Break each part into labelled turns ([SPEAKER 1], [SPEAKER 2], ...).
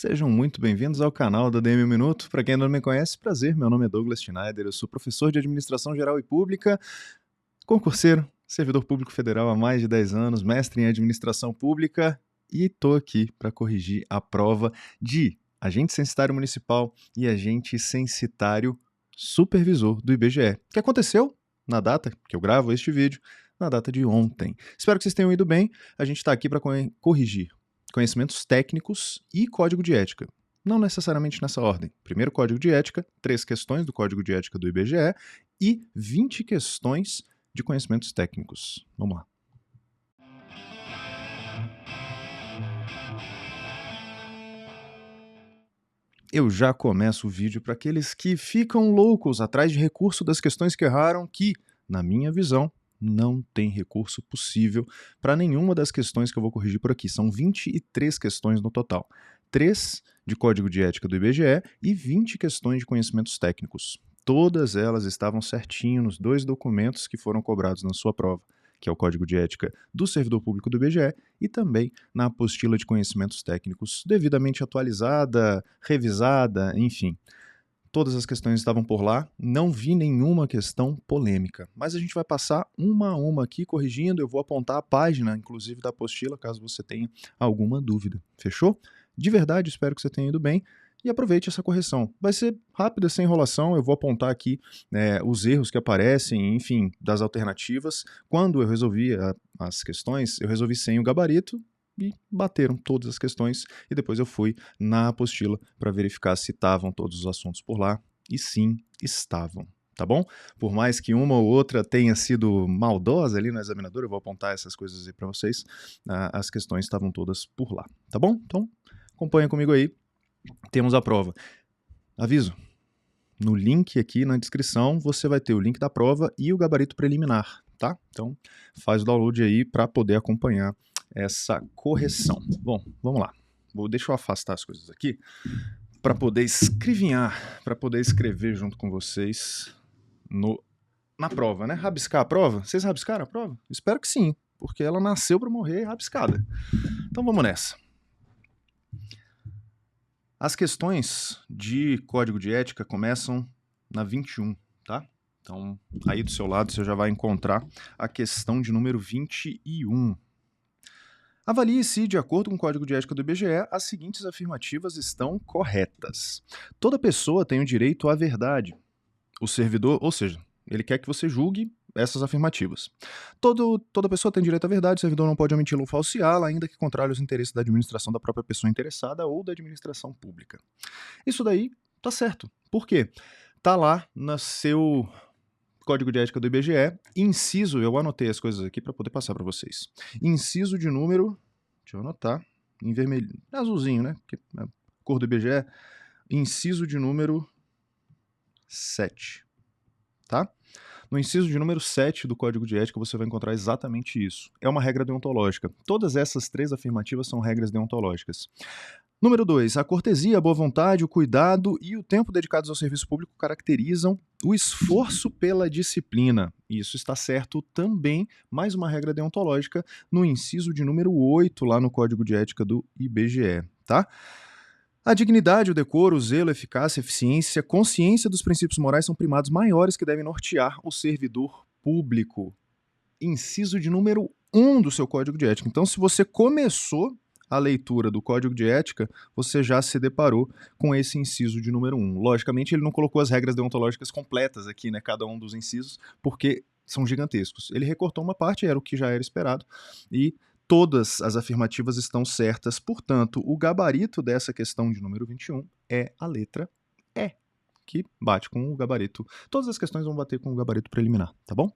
[SPEAKER 1] Sejam muito bem-vindos ao canal da DM 1 Minuto. Para quem não me conhece, prazer, meu nome é Douglas Schneider, eu sou professor de Administração Geral e Pública, concurseiro, servidor público federal há mais de 10 anos, mestre em Administração Pública e estou aqui para corrigir a prova de agente censitário municipal e agente censitário supervisor do IBGE, que aconteceu na data que eu gravo este vídeo, na data de ontem. Espero que vocês tenham ido bem, a gente está aqui para corrigir conhecimentos técnicos e código de ética. Não necessariamente nessa ordem. Primeiro código de ética, 3 questões do código de ética do IBGE e 20 questões de conhecimentos técnicos. Vamos lá. Eu já começo o vídeo para aqueles que ficam loucos atrás de recurso das questões que erraram, que, na minha visão, não tem recurso possível para nenhuma das questões que eu vou corrigir por aqui. São 23 questões no total. 3 de Código de Ética do IBGE e 20 questões de conhecimentos técnicos. Todas elas estavam certinho nos 2 documentos que foram cobrados na sua prova, que é o Código de Ética do Servidor Público do IBGE e também na apostila de conhecimentos técnicos, devidamente atualizada, revisada, enfim. Todas as questões estavam por lá, não vi nenhuma questão polêmica, mas a gente vai passar uma a uma aqui corrigindo, eu vou apontar a página, inclusive da apostila, caso você tenha alguma dúvida, fechou? De verdade, espero que você tenha ido bem e aproveite essa correção. Vai ser rápida, sem enrolação, eu vou apontar aqui os erros que aparecem, enfim, das alternativas. Quando eu resolvi as questões, eu resolvi sem o gabarito, e bateram todas as questões, e depois eu fui na apostila para verificar se estavam todos os assuntos por lá, e sim, estavam, tá bom? Por mais que uma ou outra tenha sido maldosa ali no examinador, eu vou apontar essas coisas aí para vocês, as questões estavam todas por lá, tá bom? Então, acompanha comigo aí, temos a prova. Aviso, no link aqui na descrição você vai ter o link da prova e o gabarito preliminar, tá? Então, faz o download aí para poder acompanhar essa correção. Bom, vamos lá. Deixa eu afastar as coisas aqui para poder escrevinhar, para poder escrever junto com vocês na prova, né? Rabiscar a prova. Vocês rabiscaram a prova? Espero que sim, porque ela nasceu para morrer rabiscada. Então vamos nessa. As questões de código de ética começam na 21, tá? Então, aí do seu lado você já vai encontrar a questão de número 21. Avalie se, de acordo com o Código de Ética do IBGE, as seguintes afirmativas estão corretas. Toda pessoa tem o direito à verdade. O servidor, ou seja, ele quer que você julgue essas afirmativas. Toda pessoa tem direito à verdade, o servidor não pode omiti-la ou falseá-la, ainda que contrário aos interesses da administração da própria pessoa interessada ou da administração pública. Isso daí tá certo. Por quê? Tá lá no seu Código de Ética do IBGE, inciso, eu anotei as coisas aqui para poder passar para vocês. Inciso de número, deixa eu anotar, em vermelho, azulzinho, né? Porque a cor do IBGE, inciso de número 7, tá? No inciso de número 7 do Código de Ética você vai encontrar exatamente isso. É uma regra deontológica. Todas essas 3 afirmativas são regras deontológicas. Número 2. A cortesia, a boa vontade, o cuidado e o tempo dedicados ao serviço público caracterizam o esforço pela disciplina. Isso está certo também, mais uma regra deontológica, no inciso de número 8, lá no Código de Ética do IBGE, tá? A dignidade, o decoro, o zelo, a eficácia, a eficiência, a consciência dos princípios morais são primados maiores que devem nortear o servidor público. Inciso de número 1 do seu Código de Ética. Então, se você começou a leitura do Código de Ética, você já se deparou com esse inciso de número 1. Logicamente, ele não colocou as regras deontológicas completas aqui, né, cada um dos incisos, porque são gigantescos. Ele recortou uma parte, era o que já era esperado, e todas as afirmativas estão certas. Portanto, o gabarito dessa questão de número 21 é a letra E, que bate com o gabarito. Todas as questões vão bater com o gabarito preliminar, tá bom?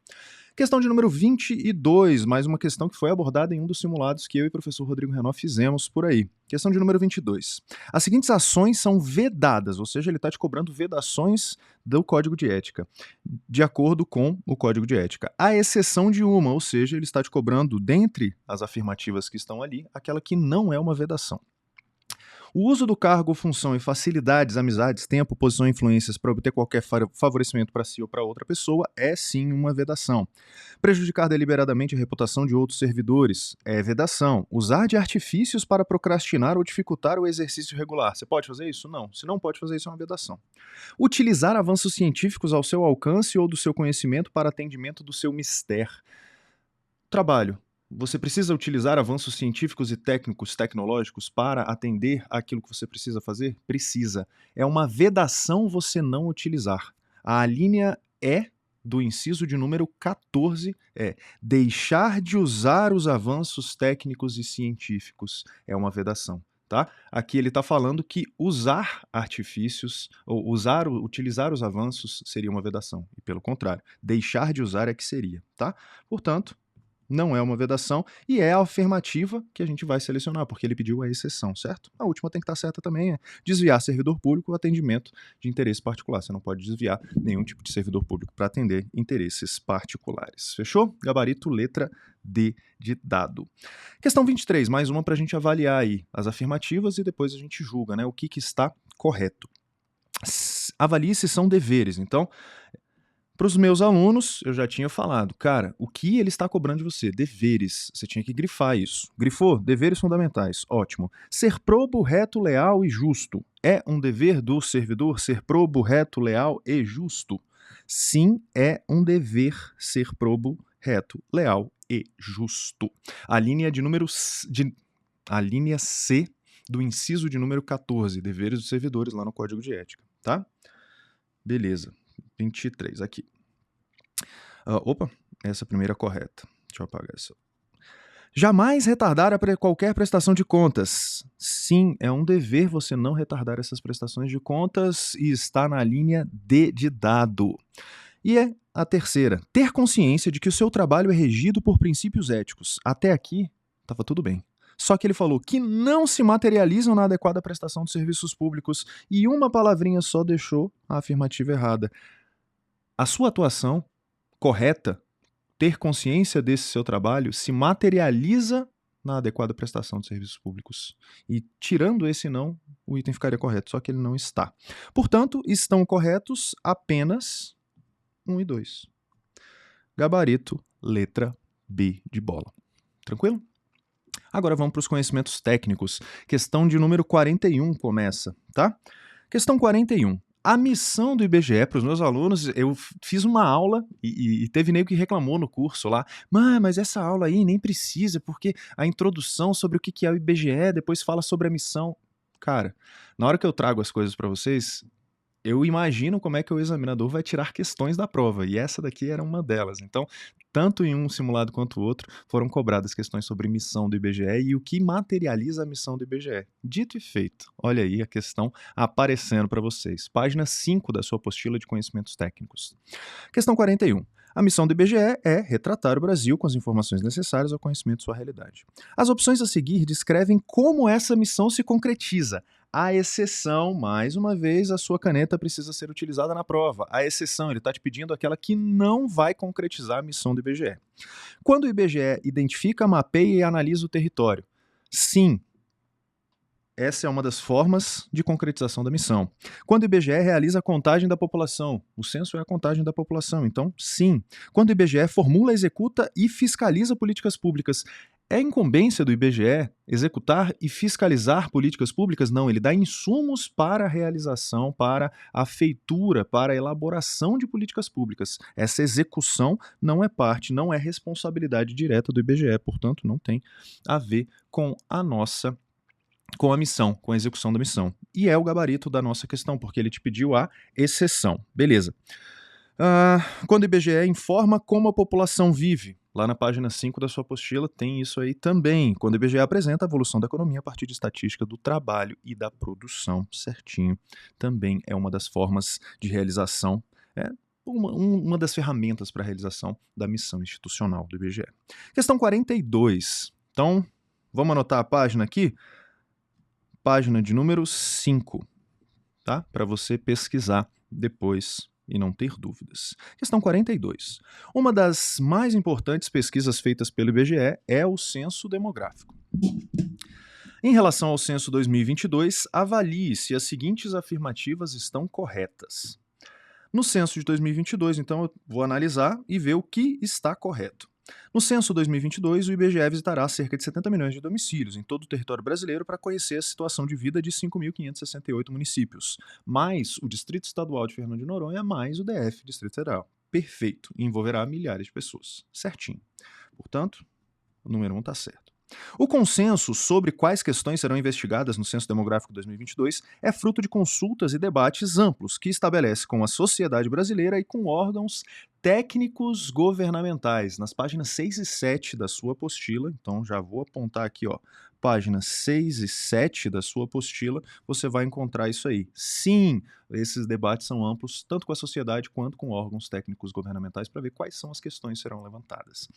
[SPEAKER 1] Questão de número 22, mais uma questão que foi abordada em um dos simulados que eu e o professor Rodrigo Renó fizemos por aí. Questão de número 22. As seguintes ações são vedadas, ou seja, ele está te cobrando vedações do Código de Ética, de acordo com o Código de Ética. À exceção de uma, ou seja, ele está te cobrando, dentre as afirmativas que estão ali, aquela que não é uma vedação. O uso do cargo, função e facilidades, amizades, tempo, posição e influências para obter qualquer favorecimento para si ou para outra pessoa é sim uma vedação. Prejudicar deliberadamente a reputação de outros servidores é vedação. Usar de artifícios para procrastinar ou dificultar o exercício regular. Você pode fazer isso? Não. Se não pode fazer isso, é uma vedação. Utilizar avanços científicos ao seu alcance ou do seu conhecimento para atendimento do seu mister. Trabalho. Você precisa utilizar avanços científicos e técnicos, tecnológicos para atender aquilo que você precisa fazer? Precisa. É uma vedação você não utilizar. A linha E do inciso de número 14 é deixar de usar os avanços técnicos e científicos. É uma vedação. Tá? Aqui ele está falando que usar artifícios, ou utilizar os avanços seria uma vedação. E pelo contrário, deixar de usar é que seria. Tá? Portanto, não é uma vedação e é a afirmativa que a gente vai selecionar, porque ele pediu a exceção, certo? A última tem que estar certa também, é desviar servidor público o atendimento de interesse particular. Você não pode desviar nenhum tipo de servidor público para atender interesses particulares. Fechou? Gabarito, letra D de dado. Questão 23, mais uma para a gente avaliar aí as afirmativas e depois a gente julga, né, o que está correto. Avalie se são deveres. Então, para os meus alunos, eu já tinha falado, cara, o que ele está cobrando de você? Deveres. Você tinha que grifar isso. Grifou? Deveres fundamentais. Ótimo. Ser probo, reto, leal e justo. É um dever do servidor ser probo, reto, leal e justo? Sim, é um dever ser probo, reto, leal e justo. A linha a linha C do inciso de número 14, deveres dos servidores lá no Código de Ética, tá? Beleza. 23, aqui. Opa, essa primeira é correta. Deixa eu apagar essa. Jamais retardar qualquer prestação de contas. Sim, é um dever você não retardar essas prestações de contas e está na linha D de dado. E é a terceira. Ter consciência de que o seu trabalho é regido por princípios éticos. Até aqui, estava tudo bem. Só que ele falou que não se materializam na adequada prestação de serviços públicos e uma palavrinha só deixou a afirmativa errada. A sua atuação correta, ter consciência desse seu trabalho, se materializa na adequada prestação de serviços públicos. E tirando esse não, o item ficaria correto, só que ele não está. Portanto, estão corretos apenas 1 e 2. Gabarito, letra B de bola. Tranquilo? Agora vamos para os conhecimentos técnicos. Questão de número 41 começa, tá? Questão 41. A missão do IBGE para os meus alunos, eu fiz uma aula e teve nego que reclamou no curso lá, mas essa aula aí nem precisa, porque a introdução sobre o que é o IBGE, depois fala sobre a missão. Cara, na hora que eu trago as coisas para vocês, eu imagino como é que o examinador vai tirar questões da prova, e essa daqui era uma delas. Então, tanto em um simulado quanto o outro, foram cobradas questões sobre missão do IBGE e o que materializa a missão do IBGE. Dito e feito, olha aí a questão aparecendo para vocês. Página 5 da sua apostila de conhecimentos técnicos. Questão 41. A missão do IBGE é retratar o Brasil com as informações necessárias ao conhecimento de sua realidade. As opções a seguir descrevem como essa missão se concretiza. A exceção, mais uma vez, a sua caneta precisa ser utilizada na prova. A exceção, ele está te pedindo aquela que não vai concretizar a missão do IBGE. Quando o IBGE identifica, mapeia e analisa o território. Sim, essa é uma das formas de concretização da missão. Quando o IBGE realiza a contagem da população, o censo é a contagem da população, então sim. Quando o IBGE formula, executa e fiscaliza políticas públicas, é incumbência do IBGE executar e fiscalizar políticas públicas? Não, ele dá insumos para a realização, para a feitura, para a elaboração de políticas públicas. Essa execução não é parte, não é responsabilidade direta do IBGE, portanto não tem a ver com a missão, com a execução da missão. E é o gabarito da nossa questão, porque ele te pediu a exceção. Beleza. Quando o IBGE informa como a população vive, lá na página 5 da sua apostila tem isso aí também. Quando o IBGE apresenta a evolução da economia a partir de estatística do trabalho e da produção, certinho. Também é uma das formas de realização, uma das ferramentas para a realização da missão institucional do IBGE. Questão 42. Então, vamos anotar a página aqui? Página de número 5, tá? Para você pesquisar depois e não ter dúvidas. Questão 42. Uma das mais importantes pesquisas feitas pelo IBGE é o censo demográfico. Em relação ao censo 2022, avalie se as seguintes afirmativas estão corretas. No censo de 2022, então, eu vou analisar e ver o que está correto. No censo 2022, o IBGE visitará cerca de 70 milhões de domicílios em todo o território brasileiro para conhecer a situação de vida de 5.568 municípios, mais o Distrito Estadual de Fernando de Noronha, mais o DF, Distrito Federal. Perfeito. E envolverá milhares de pessoas. Certinho. Portanto, o número 1 está certo. O consenso sobre quais questões serão investigadas no Censo Demográfico 2022 é fruto de consultas e debates amplos que estabelece com a sociedade brasileira e com órgãos técnicos governamentais, nas páginas 6 e 7 da sua apostila. Então já vou apontar aqui, ó, páginas 6 e 7 da sua apostila, você vai encontrar isso aí. Sim, esses debates são amplos, tanto com a sociedade quanto com órgãos técnicos governamentais, para ver quais são as questões que serão levantadas.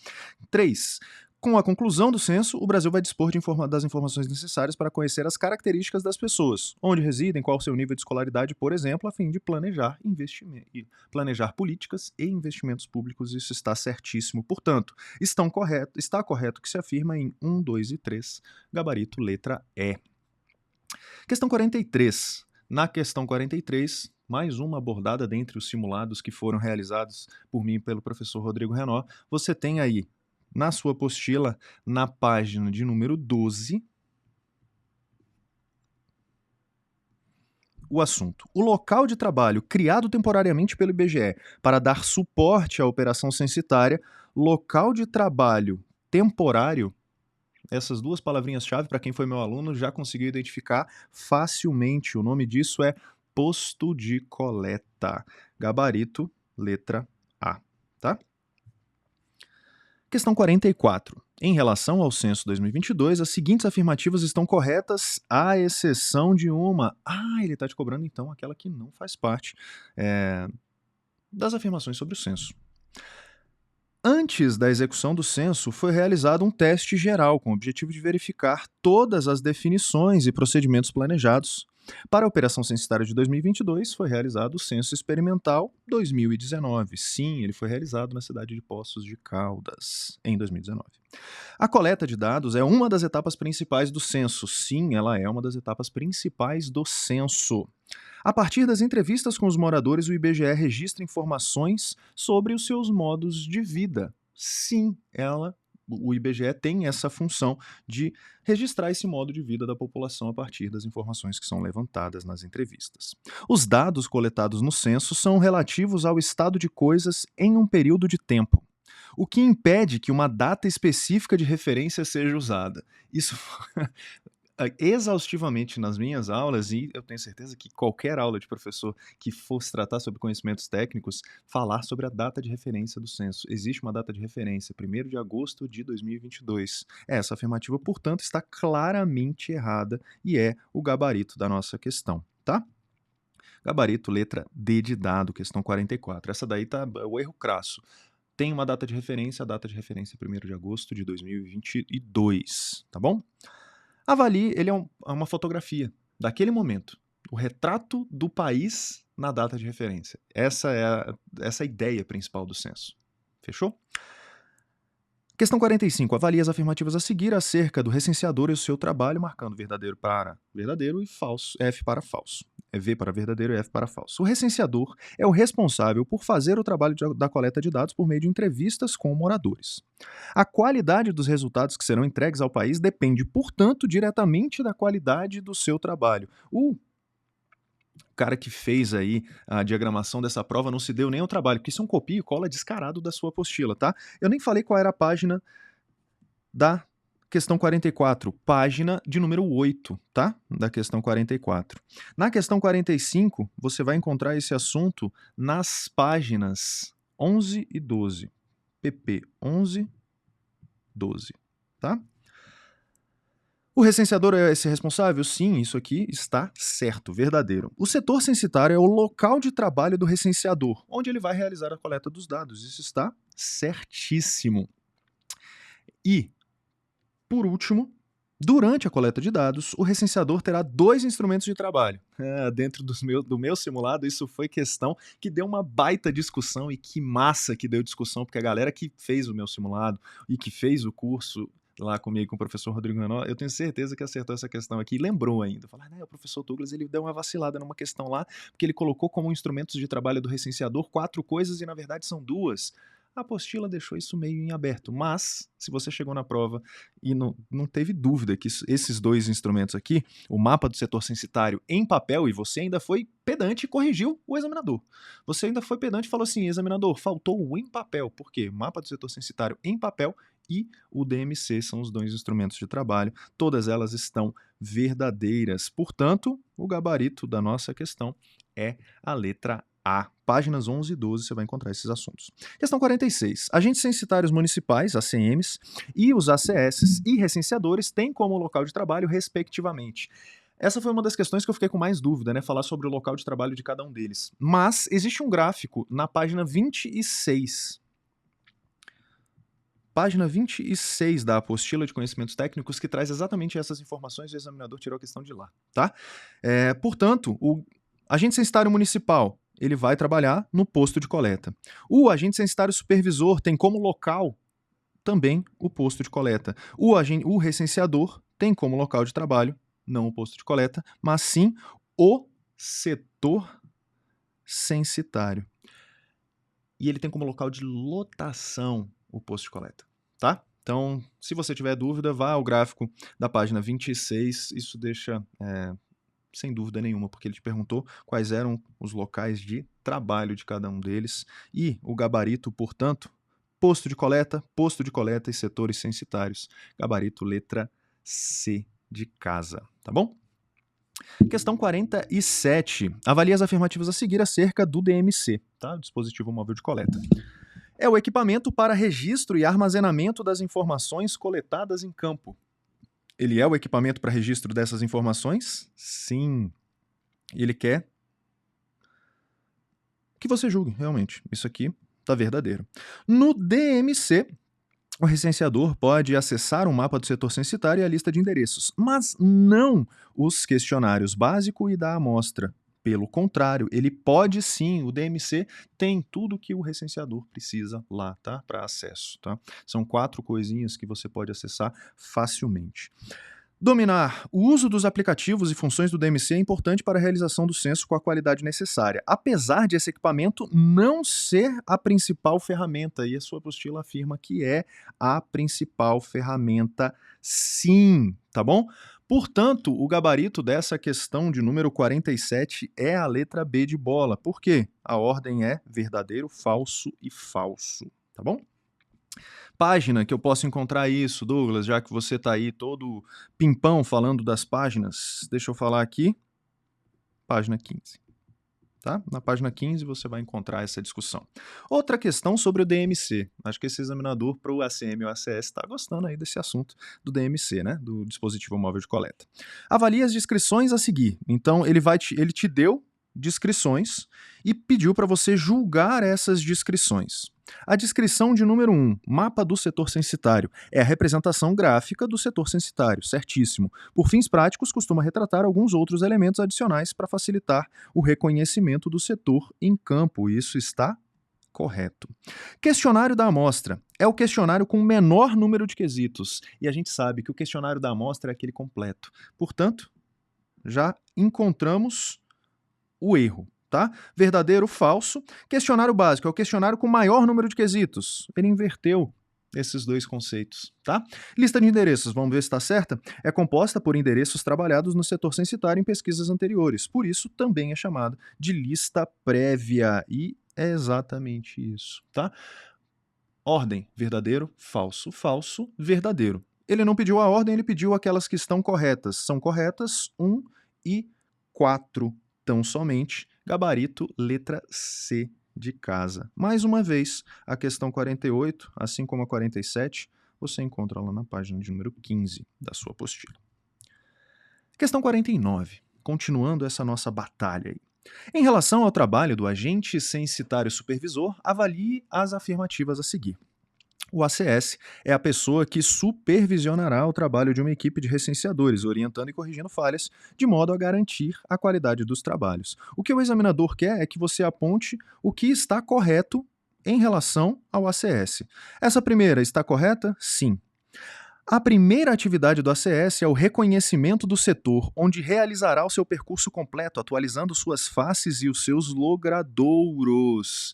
[SPEAKER 1] 3. Com a conclusão do censo, o Brasil vai dispor das informações necessárias para conhecer as características das pessoas, onde residem, qual o seu nível de escolaridade, por exemplo, a fim de planejar planejar políticas e investimentos públicos. Isso está certíssimo. Portanto, está correto que se afirma em 1, 2 e 3, gabarito letra E. Questão 43. Na questão 43, mais uma abordada dentre os simulados que foram realizados por mim e pelo professor Rodrigo Renó, você tem aí na sua apostila, na página de número 12, o assunto. O local de trabalho criado temporariamente pelo IBGE para dar suporte à operação censitária, local de trabalho temporário, essas duas palavrinhas-chave, para quem foi meu aluno, já conseguiu identificar facilmente. O nome disso é posto de coleta. Gabarito, letra A, tá? Questão 44. Em relação ao censo 2022, as seguintes afirmativas estão corretas, à exceção de uma. Ele está te cobrando, então, aquela que não faz parte das afirmações sobre o censo. Antes da execução do censo, foi realizado um teste geral com o objetivo de verificar todas as definições e procedimentos planejados. Para a Operação Censitária de 2022, foi realizado o Censo Experimental 2019. Sim, ele foi realizado na cidade de Poços de Caldas, em 2019. A coleta de dados é uma das etapas principais do censo. Sim, ela é uma das etapas principais do censo. A partir das entrevistas com os moradores, o IBGE registra informações sobre os seus modos de vida. Sim, o IBGE tem essa função de registrar esse modo de vida da população a partir das informações que são levantadas nas entrevistas. Os dados coletados no censo são relativos ao estado de coisas em um período de tempo, o que impede que uma data específica de referência seja usada. Isso exaustivamente nas minhas aulas, e eu tenho certeza que qualquer aula de professor que fosse tratar sobre conhecimentos técnicos, falar sobre a data de referência do censo. Existe uma data de referência, 1º de agosto de 2022. Essa afirmativa, portanto, está claramente errada e é o gabarito da nossa questão, tá? Gabarito, letra D de dado, questão 44. Essa daí tá o erro crasso. Tem uma data de referência, a data de referência é 1º de agosto de 2022, tá bom? Avalie, ele é uma fotografia daquele momento, o retrato do país na data de referência. Essa é a ideia principal do censo. Fechou? Questão 45. Avalie as afirmativas a seguir acerca do recenseador e o seu trabalho, marcando verdadeiro para verdadeiro e falso, F para falso. É V para verdadeiro e F para falso. O recenseador é o responsável por fazer o trabalho da coleta de dados por meio de entrevistas com moradores. A qualidade dos resultados que serão entregues ao país depende, portanto, diretamente da qualidade do seu trabalho. O cara que fez aí a diagramação dessa prova não se deu nem ao trabalho, porque isso é um copia e cola descarado da sua apostila, tá? Eu nem falei qual era a página da questão 44, página de número 8, tá? Da questão 44. Na questão 45, você vai encontrar esse assunto nas páginas 11 e 12. PP 11, 12, tá? O recenseador é esse responsável? Sim, isso aqui está certo, verdadeiro. O setor censitário é o local de trabalho do recenseador, onde ele vai realizar a coleta dos dados. Isso está certíssimo. E, por último, durante a coleta de dados, o recenseador terá 2 instrumentos de trabalho. Dentro do meu simulado, isso foi questão que deu uma baita discussão, e que massa que deu discussão, porque a galera que fez o meu simulado e que fez o curso lá comigo com o professor Rodrigo Renó, eu tenho certeza que acertou essa questão aqui e lembrou ainda. Falar, né, o professor Douglas ele deu uma vacilada numa questão lá, porque ele colocou como instrumentos de trabalho do recenseador 4 coisas e na verdade são 2. A apostila deixou isso meio em aberto, mas se você chegou na prova e não teve dúvida que esses 2 instrumentos aqui, o mapa do setor censitário em papel, e você ainda foi pedante e corrigiu o examinador. Você ainda foi pedante e falou assim, examinador, faltou o em papel. Por quê? O mapa do setor censitário em papel e o DMC são os 2 instrumentos de trabalho. Todas elas estão verdadeiras. Portanto, o gabarito da nossa questão é a letra A. Páginas 11 e 12 você vai encontrar esses assuntos. Questão 46. Agentes censitários municipais, ACMs, e os ACS e recenseadores têm como local de trabalho, respectivamente. Essa foi uma das questões que eu fiquei com mais dúvida, né? Falar sobre o local de trabalho de cada um deles. Mas existe um gráfico na página 26. Página 26 da apostila de conhecimentos técnicos que traz exatamente essas informações e o examinador tirou a questão de lá, tá? Portanto, o agente censitário municipal, ele vai trabalhar no posto de coleta. O agente censitário supervisor tem como local também o posto de coleta. O recenseador tem como local de trabalho não o posto de coleta, mas sim o setor censitário. E ele tem como local de lotação o posto de coleta, tá? Então, se você tiver dúvida, vá ao gráfico da página 26, isso deixa sem dúvida nenhuma, porque ele te perguntou quais eram os locais de trabalho de cada um deles e o gabarito, portanto, posto de coleta e setores censitários. Gabarito letra C de casa, tá bom? Questão 47. Avalie as afirmativas a seguir acerca do DMC, tá? O dispositivo móvel de coleta. É o equipamento para registro e armazenamento das informações coletadas em campo. Ele é o equipamento para registro dessas informações? Sim. Ele quer que você julgue, realmente. Isso aqui tá verdadeiro. No DMC, o recenseador pode acessar um mapa do setor censitário e a lista de endereços, mas não os questionários básico e da amostra. Pelo contrário, ele pode sim, o DMC tem tudo que o recenseador precisa lá, tá? Para acesso, tá? São 4 coisinhas que você pode acessar facilmente. Dominar o uso dos aplicativos e funções do DMC é importante para a realização do censo com a qualidade necessária, apesar de esse equipamento não ser a principal ferramenta, e a sua apostila afirma que é a principal ferramenta sim, tá bom? Portanto, o gabarito dessa questão de número 47 é a letra B de bola. Por quê? A ordem é verdadeiro, falso e falso, tá bom? Página que eu posso encontrar isso, Douglas, já que você está aí todo pimpão falando das páginas, deixa eu falar aqui, página 15. Tá? Na página 15 você vai encontrar essa discussão. Outra questão sobre o DMC. Acho que esse examinador para o ACM ou ACS está gostando aí desse assunto do DMC, né? Do dispositivo móvel de coleta. Avalie as descrições a seguir. Então, ele te deu descrições e pediu para você julgar essas descrições. A descrição de número 1, mapa do setor censitário, é a representação gráfica do setor censitário, certíssimo. Por fins práticos, costuma retratar alguns outros elementos adicionais para facilitar o reconhecimento do setor em campo. Isso está correto. Questionário da amostra. É o questionário com o menor número de quesitos. E a gente sabe que o questionário da amostra é aquele completo. Portanto, já encontramos o erro. Tá? Verdadeiro, falso. Questionário básico é o questionário com maior número de quesitos. Ele inverteu esses 2 conceitos, tá? Lista de endereços, vamos ver se está certa? É composta por endereços trabalhados no setor censitário em pesquisas anteriores. Por isso, também é chamada de lista prévia. E é exatamente isso, tá? Ordem, verdadeiro, falso, falso, verdadeiro. Ele não pediu a ordem, ele pediu aquelas que estão corretas. São corretas 1 e 4, tão somente. Gabarito, letra C de casa. Mais uma vez, a questão 48, assim como a 47, você encontra lá na página de número 15 da sua apostila. Questão 49, continuando essa nossa batalha aí. Em relação ao trabalho do agente censitário supervisor, avalie as afirmativas a seguir. O ACS é a pessoa que supervisionará o trabalho de uma equipe de recenseadores, orientando e corrigindo falhas, de modo a garantir a qualidade dos trabalhos. O que o examinador quer é que você aponte o que está correto em relação ao ACS. Essa primeira está correta? Sim. A primeira atividade do ACS é o reconhecimento do setor, onde realizará o seu percurso completo, atualizando suas faces e os seus logradouros.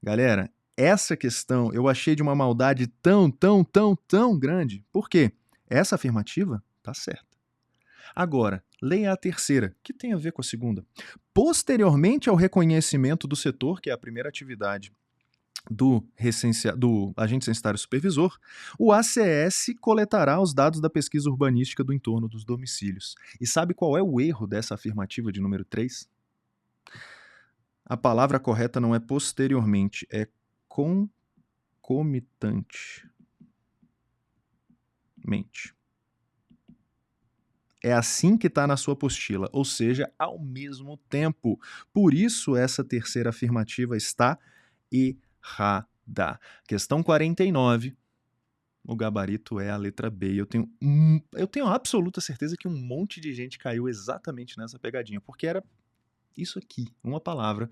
[SPEAKER 1] Galera, essa questão eu achei de uma maldade tão grande. Por quê? Essa afirmativa tá certa. Agora, leia a terceira, que tem a ver com a segunda. Posteriormente ao reconhecimento do setor, que é a primeira atividade do agente censitário supervisor, o ACS coletará os dados da pesquisa urbanística do entorno dos domicílios. E sabe qual é o erro dessa afirmativa de número 3? A palavra correta não é posteriormente, é concomitantemente. É assim que está na sua apostila, ou seja, ao mesmo tempo. Por isso, essa terceira afirmativa está errada. Questão 49, o gabarito é a letra B. Eu tenho absoluta certeza que um monte de gente caiu exatamente nessa pegadinha, porque era isso aqui, uma palavra,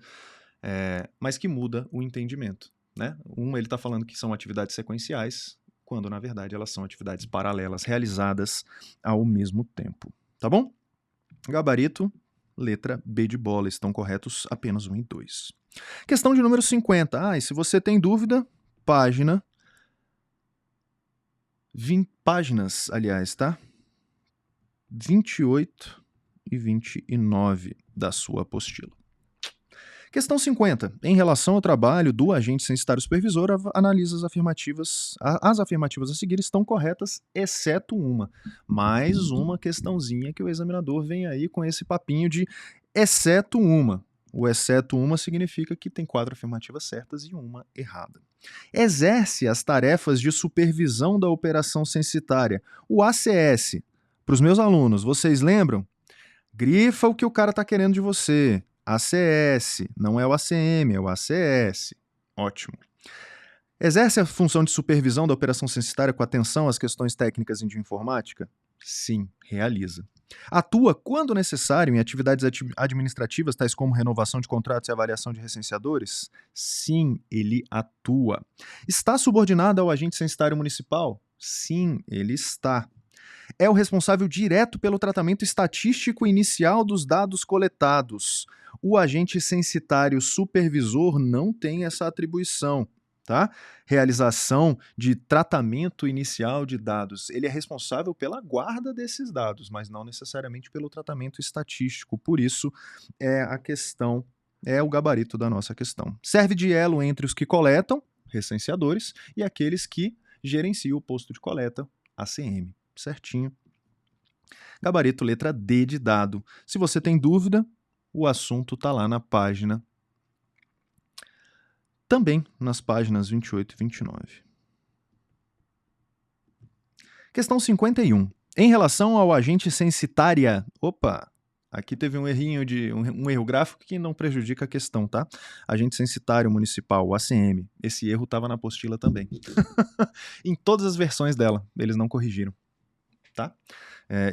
[SPEAKER 1] mas que muda o entendimento, né? Ele está falando que são atividades sequenciais, quando na verdade elas são atividades paralelas realizadas ao mesmo tempo, tá bom? Gabarito, letra B de bola, estão corretos apenas 1 e 2. Questão de número 50. E se você tem dúvida, páginas, aliás, tá? 28 e 29 da sua apostila. Questão 50. Em relação ao trabalho do agente censitário supervisor, analisa as afirmativas. As afirmativas a seguir estão corretas, exceto uma. Mais uma questãozinha que o examinador vem aí com esse papinho de exceto uma. O exceto uma significa que tem 4 afirmativas certas e uma errada. Exerce as tarefas de supervisão da operação censitária. O ACS. Para os meus alunos, vocês lembram? Grifa o que o cara está querendo de você. ACS, não é o ACM, é o ACS. Ótimo. Exerce a função de supervisão da operação censitária com atenção às questões técnicas e de informática? Sim, realiza. Atua, quando necessário, em atividades administrativas, tais como renovação de contratos e avaliação de recenseadores? Sim, ele atua. Está subordinado ao agente censitário municipal? Sim, ele está. É o responsável direto pelo tratamento estatístico inicial dos dados coletados. O agente censitário supervisor não tem essa atribuição, tá? Realização de tratamento inicial de dados. Ele é responsável pela guarda desses dados, mas não necessariamente pelo tratamento estatístico. Por isso, é o gabarito da nossa questão. Serve de elo entre os que coletam, recenseadores, e aqueles que gerenciam o posto de coleta, ACM. Certinho. Gabarito letra D de dado. Se você tem dúvida, o assunto está lá na página. Também nas páginas 28 e 29. Questão 51. Em relação ao agente censitária... Opa! Aqui teve um errinho um erro gráfico que não prejudica a questão, tá? Agente censitário municipal, o ACM. Esse erro estava na apostila também. Em todas as versões dela, eles não corrigiram. Tá?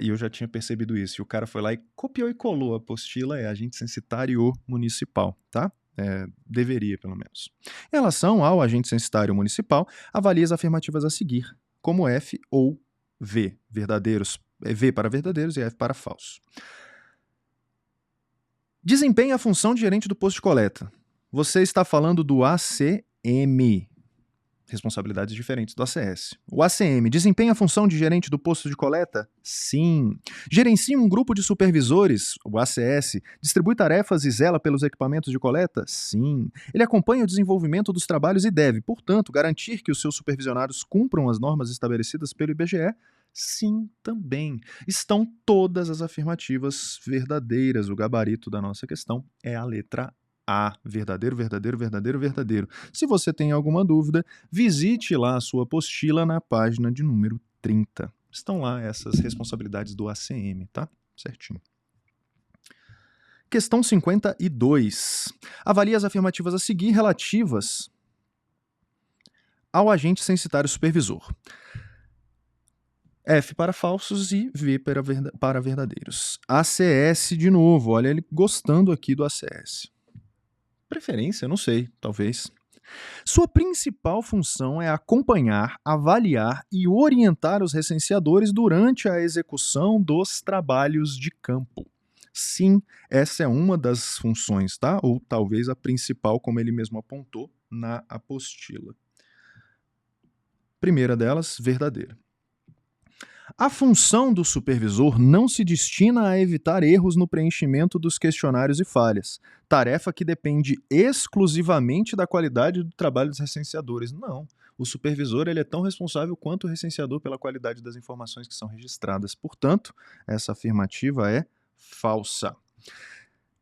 [SPEAKER 1] E eu já tinha percebido isso. E o cara foi lá e copiou e colou a apostila, é agente censitário municipal, tá? Deveria, pelo menos. Em relação ao agente censitário municipal, avalie as afirmativas a seguir, como F ou V. V para verdadeiros e F para falso. Desempenha a função de gerente do posto de coleta. Você está falando do ACM. Responsabilidades diferentes do ACS. O ACM desempenha a função de gerente do posto de coleta? Sim. Gerencia um grupo de supervisores? O ACS distribui tarefas e zela pelos equipamentos de coleta? Sim. Ele acompanha o desenvolvimento dos trabalhos e deve, portanto, garantir que os seus supervisionados cumpram as normas estabelecidas pelo IBGE? Sim, também. Estão todas as afirmativas verdadeiras. O gabarito da nossa questão é a letra A. Verdadeiro, verdadeiro, verdadeiro, verdadeiro. Se você tem alguma dúvida, visite lá a sua apostila na página de número 30. Estão lá essas responsabilidades do ACM, tá? Certinho. Questão 52. Avalie as afirmativas a seguir relativas ao agente censitário supervisor. F para falsos e V para verdadeiros. ACS de novo, olha ele gostando aqui do ACS. Preferência, não sei, talvez. Sua principal função é acompanhar, avaliar e orientar os recenseadores durante a execução dos trabalhos de campo. Sim, essa é uma das funções, tá? Ou talvez a principal, como ele mesmo apontou na apostila. Primeira delas, verdadeira. A função do supervisor não se destina a evitar erros no preenchimento dos questionários e falhas, tarefa que depende exclusivamente da qualidade do trabalho dos recenseadores. Não. O supervisor ele é tão responsável quanto o recenseador pela qualidade das informações que são registradas. Portanto, essa afirmativa é falsa.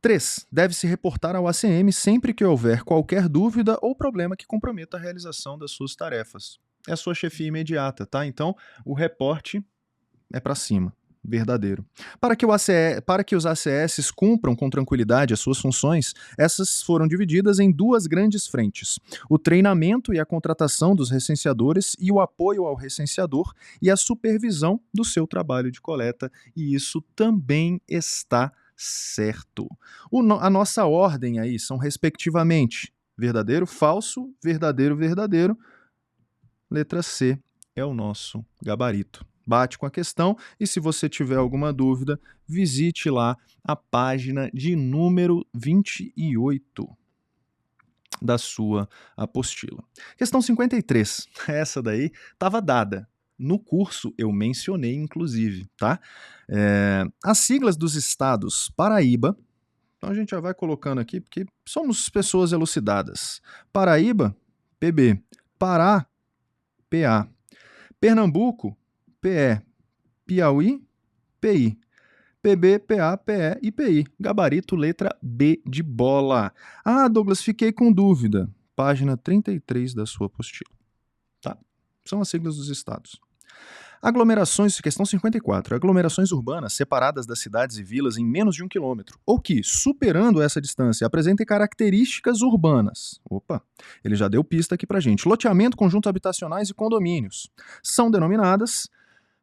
[SPEAKER 1] 3. Deve-se reportar ao ACM sempre que houver qualquer dúvida ou problema que comprometa a realização das suas tarefas. É a sua chefia imediata, tá? Então, o reporte é para cima, verdadeiro. Para que os ACS cumpram com tranquilidade as suas funções, essas foram divididas em duas grandes frentes: o treinamento e a contratação dos recenseadores e o apoio ao recenseador e a supervisão do seu trabalho de coleta, e isso também está certo. A nossa ordem aí são respectivamente verdadeiro, falso, verdadeiro, verdadeiro. Letra C é o nosso gabarito. Bate com a questão e se você tiver alguma dúvida, visite lá a página de número 28 da sua apostila. Questão 53. Essa daí estava dada. No curso eu mencionei, inclusive, tá? As siglas dos estados Paraíba, então a gente já vai colocando aqui, porque somos pessoas elucidadas. Paraíba, PB. Pará, PA. Pernambuco, PE. Piauí, PI. PB, PA, PE e PI. Gabarito, letra B de bola. Ah, Douglas, fiquei com dúvida. Página 33 da sua apostila. Tá? São as siglas dos estados. Aglomerações, questão 54. Aglomerações urbanas separadas das cidades e vilas em menos de 1 quilômetro, ou que, superando essa distância, apresentem características urbanas. Opa, ele já deu pista aqui pra gente. Loteamento, conjuntos habitacionais e condomínios. São denominadas...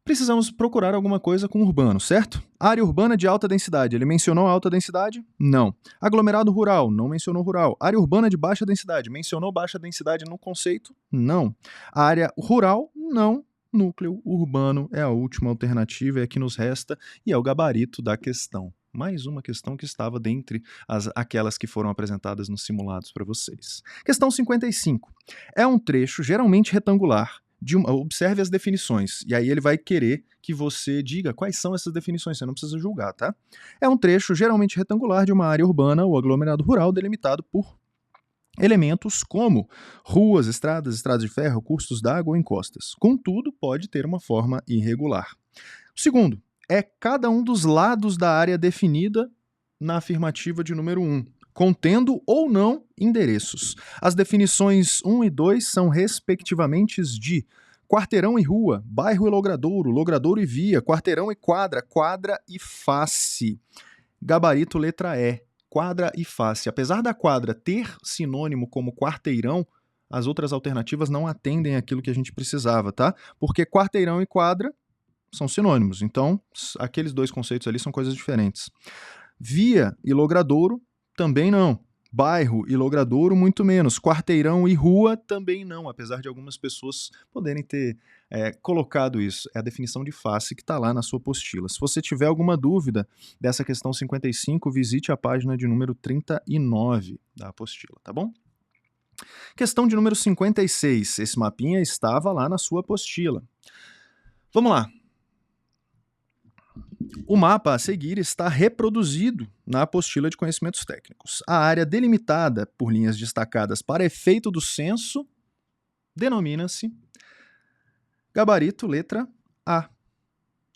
[SPEAKER 1] Precisamos procurar alguma coisa com urbano, certo? Área urbana de alta densidade. Ele mencionou alta densidade? Não. Aglomerado rural. Não mencionou rural. Área urbana de baixa densidade. Mencionou baixa densidade no conceito? Não. Área rural? Não. Núcleo urbano é a última alternativa, é a que nos resta e é o gabarito da questão. Mais uma questão que estava dentre aquelas que foram apresentadas nos simulados para vocês. Questão 55. É um trecho geralmente retangular. Observe as definições, e aí ele vai querer que você diga quais são essas definições, você não precisa julgar, tá? É um trecho geralmente retangular de uma área urbana ou aglomerado rural delimitado por elementos como ruas, estradas de ferro, cursos d'água ou encostas. Contudo, pode ter uma forma irregular. O segundo, é cada um dos lados da área definida na afirmativa de número 1. Contendo ou não endereços. As definições 1 e 2 são respectivamente de quarteirão e rua, bairro e logradouro e via, quarteirão e quadra, quadra e face. Gabarito letra E, quadra e face. Apesar da quadra ter sinônimo como quarteirão, as outras alternativas não atendem aquilo que a gente precisava, tá? Porque quarteirão e quadra são sinônimos, então aqueles dois conceitos ali são coisas diferentes. Via e logradouro também não. Bairro e logradouro, muito menos. Quarteirão e rua, também não, apesar de algumas pessoas poderem ter colocado isso. É a definição de face que está lá na sua apostila. Se você tiver alguma dúvida dessa questão 55, visite a página de número 39 da apostila, tá bom? Questão de número 56. Esse mapinha estava lá na sua apostila. Vamos lá. O mapa a seguir está reproduzido na apostila de conhecimentos técnicos. A área delimitada por linhas destacadas para efeito do censo denomina-se gabarito letra A.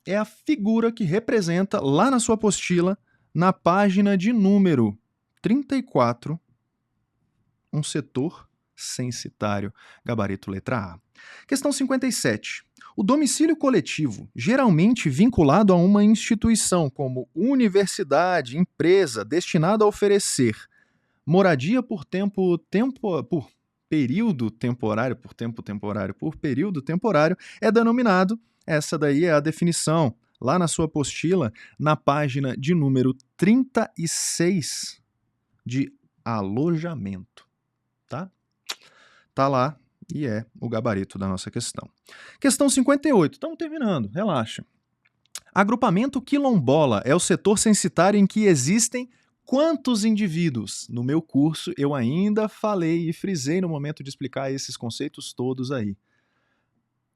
[SPEAKER 1] É a figura que representa lá na sua apostila, na página de número 34, um setor censitário. Gabarito letra A. Questão 57. O domicílio coletivo, geralmente vinculado a uma instituição como universidade, empresa, destinada a oferecer moradia por período temporário, é denominado, essa daí é a definição, lá na sua apostila, na página de número 36, de alojamento, tá? tá lá e é o gabarito da nossa questão. Questão 58, estamos terminando, relaxa. Agrupamento quilombola é o setor censitário em que existem quantos indivíduos? No meu curso eu ainda falei e frisei no momento de explicar esses conceitos todos aí.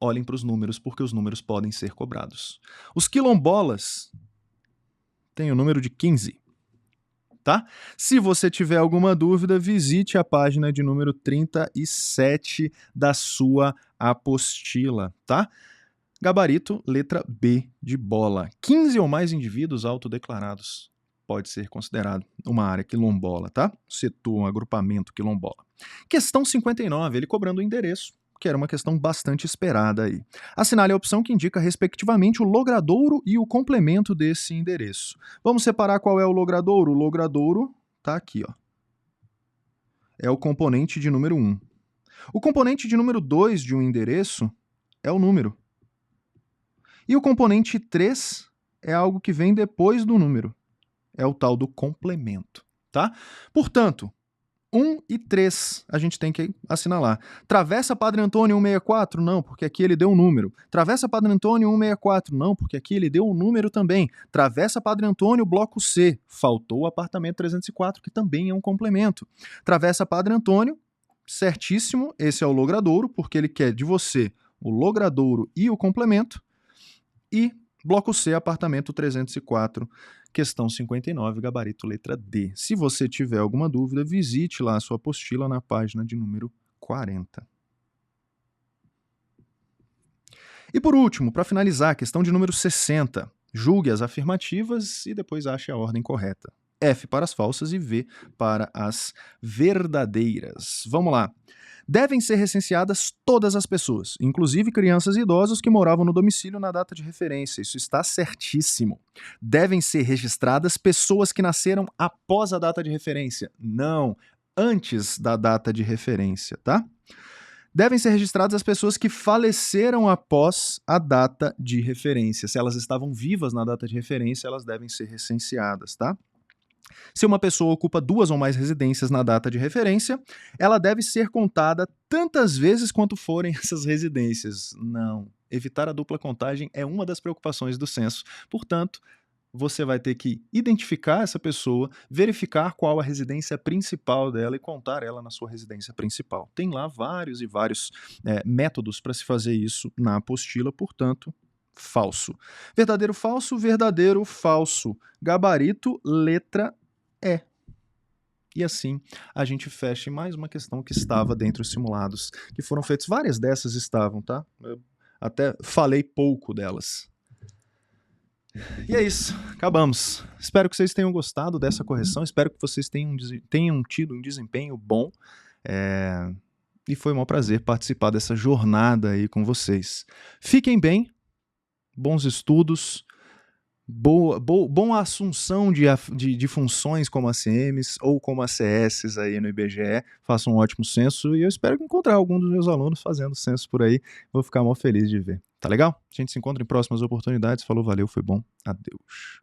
[SPEAKER 1] Olhem para os números, porque os números podem ser cobrados. Os quilombolas têm o número de 15. Tá? Se você tiver alguma dúvida, visite a página de número 37 da sua apostila, tá? Gabarito, letra B de bola. 15 ou mais indivíduos autodeclarados pode ser considerado uma área quilombola, tá? Setor, um agrupamento quilombola. Questão 59, ele cobrando o endereço, que era uma questão bastante esperada aí. Assinale a opção que indica, respectivamente, o logradouro e o complemento desse endereço. Vamos separar qual é o logradouro? O logradouro tá aqui, ó. É o componente de número 1. O componente de número 2 de um endereço é o número. E o componente 3 é algo que vem depois do número. É o tal do complemento, tá? Portanto, 1 e 3 a gente tem que assinalar. Travessa Padre Antônio 164? Não, porque aqui ele deu um número. Travessa Padre Antônio 164? Não, porque aqui ele deu um número também. Travessa Padre Antônio bloco C. Faltou o apartamento 304, que também é um complemento. Travessa Padre Antônio, certíssimo, esse é o logradouro, porque ele quer de você o logradouro e o complemento. E bloco C, apartamento 304, questão 59, gabarito letra D. Se você tiver alguma dúvida, visite lá a sua apostila na página de número 40. E por último, para finalizar, questão de número 60. Julgue as afirmativas e depois ache a ordem correta. F para as falsas e V para as verdadeiras. Vamos lá. Devem ser recenseadas todas as pessoas, inclusive crianças e idosos que moravam no domicílio na data de referência. Isso está certíssimo. Devem ser registradas pessoas que nasceram após a data de referência. Não, antes da data de referência, tá? Devem ser registradas as pessoas que faleceram após a data de referência. Se elas estavam vivas na data de referência, elas devem ser recenseadas, tá? Se uma pessoa ocupa 2 ou mais residências na data de referência, ela deve ser contada tantas vezes quanto forem essas residências. Não. Evitar a dupla contagem é uma das preocupações do censo. Portanto, você vai ter que identificar essa pessoa, verificar qual a residência principal dela e contar ela na sua residência principal. Tem lá vários e vários métodos para se fazer isso na apostila, portanto, falso. Verdadeiro, falso. Gabarito, letra E. E assim a gente fecha mais uma questão que estava dentre os simulados, que foram feitos. Várias dessas estavam, tá? Eu até falei pouco delas. E é isso, acabamos. Espero que vocês tenham gostado dessa correção, espero que vocês tenham tido um desempenho bom. E foi um prazer participar dessa jornada aí com vocês. Fiquem bem. Bons estudos, boa assunção de funções como ACMs ou como ACS aí no IBGE, façam um ótimo censo e eu espero encontrar algum dos meus alunos fazendo censo por aí, vou ficar mó feliz de ver. Tá legal? A gente se encontra em próximas oportunidades, falou, valeu, foi bom, adeus.